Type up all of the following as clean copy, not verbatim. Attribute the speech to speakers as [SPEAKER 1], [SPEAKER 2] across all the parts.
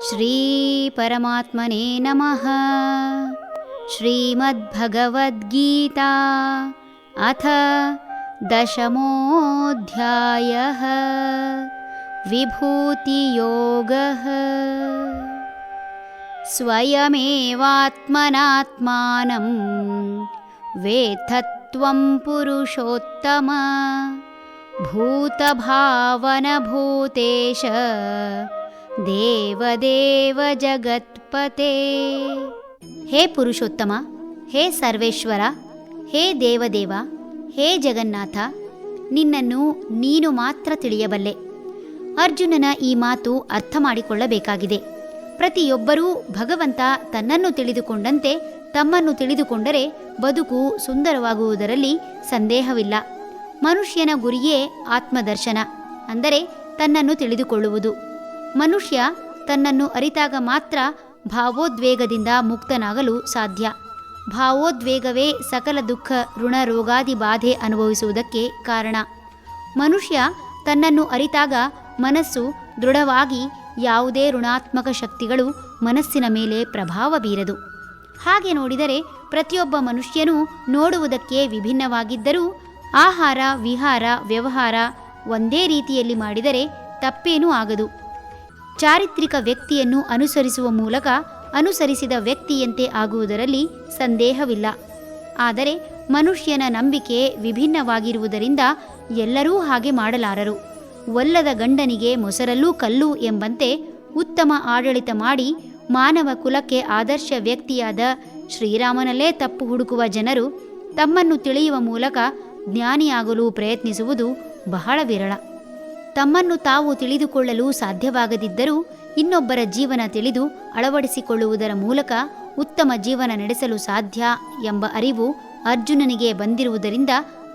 [SPEAKER 1] ಶ್ರೀ ಪರಮಾತ್ಮನೇ ನಮಃ. ಶ್ರೀಮದ್ಭಗವದ್ಗೀತಾ ಅಥ ದಶಮೋऽಧ್ಯಾಯಃ ವಿಭೂತಿಯೋಗಃ. ಸ್ವಯಮೇವಾತ್ಮನಾತ್ಮಾನಂ ವೇತ್ತತ್ವಂ ಪುರುಷೋತ್ತಮ. ಭೂತಭಾವನಭೂತೇಶ ದೇವದೇವ ಜಗತ್ಪತೆ. ಹೇ ಪುರುಷೋತ್ತಮ, ಹೇ ಸರ್ವೇಶ್ವರ, ಹೇ ದೇವದೇವ, ಹೇ ಜಗನ್ನಾಥ, ನಿನ್ನನ್ನು ನೀನು ಮಾತ್ರ ತಿಳಿಯಬಲ್ಲೆ. ಅರ್ಜುನನ ಈ ಮಾತು ಅರ್ಥ ಮಾಡಿಕೊಳ್ಳಬೇಕಾಗಿದೆ. ಪ್ರತಿಯೊಬ್ಬರೂ ಭಗವಂತ ತನ್ನನ್ನು ತಿಳಿದುಕೊಂಡಂತೆ ತಮ್ಮನ್ನು ತಿಳಿದುಕೊಂಡರೆ ಬದುಕು ಸುಂದರವಾಗುವುದರಲ್ಲಿ ಸಂದೇಹವಿಲ್ಲ. ಮನುಷ್ಯನ ಗುರಿಯೇ ಆತ್ಮದರ್ಶನ, ಅಂದರೆ ತನ್ನನ್ನು ತಿಳಿದುಕೊಳ್ಳುವುದು. ಮನುಷ್ಯ ತನ್ನನ್ನು ಅರಿತಾಗ ಮಾತ್ರ ಭಾವೋದ್ವೇಗದಿಂದ ಮುಕ್ತನಾಗಲು ಸಾಧ್ಯ. ಭಾವೋದ್ವೇಗವೇ ಸಕಲ ದುಃಖ, ಋಣ, ರೋಗಾದಿ ಬಾಧೆ ಅನುಭವಿಸುವುದಕ್ಕೆ ಕಾರಣ. ಮನುಷ್ಯ ತನ್ನನ್ನು ಅರಿತಾಗ ಮನಸ್ಸು ದೃಢವಾಗಿ ಯಾವುದೇ ಋಣಾತ್ಮಕ ಶಕ್ತಿಗಳು ಮನಸ್ಸಿನ ಮೇಲೆ ಪ್ರಭಾವ ಬೀರದು. ಹಾಗೆ ನೋಡಿದರೆ ಪ್ರತಿಯೊಬ್ಬ ಮನುಷ್ಯನೂ ನೋಡುವುದಕ್ಕೆ ವಿಭಿನ್ನವಾಗಿದ್ದರೂ ಆಹಾರ, ವಿಹಾರ, ವ್ಯವಹಾರ ಒಂದೇ ರೀತಿಯಲ್ಲಿ ಮಾಡಿದರೆ ತಪ್ಪೇನೂ ಆಗದು. ಚಾರಿತ್ರಿಕ ವ್ಯಕ್ತಿಯನ್ನು ಅನುಸರಿಸುವ ಮೂಲಕ ಅನುಸರಿಸಿದ ವ್ಯಕ್ತಿಯಂತೆ ಆಗುವುದರಲ್ಲಿ ಸಂದೇಹವಿಲ್ಲ. ಆದರೆ ಮನುಷ್ಯನ ನಂಬಿಕೆ ವಿಭಿನ್ನವಾಗಿರುವುದರಿಂದ ಎಲ್ಲರೂ ಹಾಗೆ ಮಾಡಲಾರರು. ಒಲ್ಲದ ಗಂಡನಿಗೆ ಮೊಸರಲ್ಲೂ ಕಲ್ಲು ಎಂಬಂತೆ ಉತ್ತಮ ಆಡಳಿತ ಮಾಡಿ ಮಾನವ ಕುಲಕ್ಕೆ ಆದರ್ಶ ವ್ಯಕ್ತಿಯಾದ ಶ್ರೀರಾಮನಲ್ಲೇ ತಪ್ಪು ಹುಡುಕುವ ಜನರು ತಮ್ಮನ್ನು ತಿಳಿಯುವ ಮೂಲಕ ಜ್ಞಾನಿಯಾಗಲು ಪ್ರಯತ್ನಿಸುವುದು ಬಹಳ ವಿರಳ. ತಮ್ಮನ್ನು ತಾವು ತಿಳಿದುಕೊಳ್ಳಲು ಸಾಧ್ಯವಾಗದಿದ್ದರೂ ಇನ್ನೊಬ್ಬರ ಜೀವನ ತಿಳಿದು ಅಳವಡಿಸಿಕೊಳ್ಳುವುದರ ಮೂಲಕ ಉತ್ತಮ ಜೀವನ ನಡೆಸಲು ಸಾಧ್ಯ ಎಂಬ ಅರಿವು ಅರ್ಜುನನಿಗೆ ಬಂದಿರುವುದರಿಂದ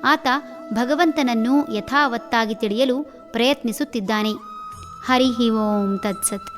[SPEAKER 1] ಆತ ಭಗವಂತನನ್ನು ಯಥಾವತ್ತಾಗಿ ತಿಳಿಯಲು ಪ್ರಯತ್ನಿಸುತ್ತಿದ್ದಾನೆ. ಹರಿ ಓಂ ತತ್ಸತ್.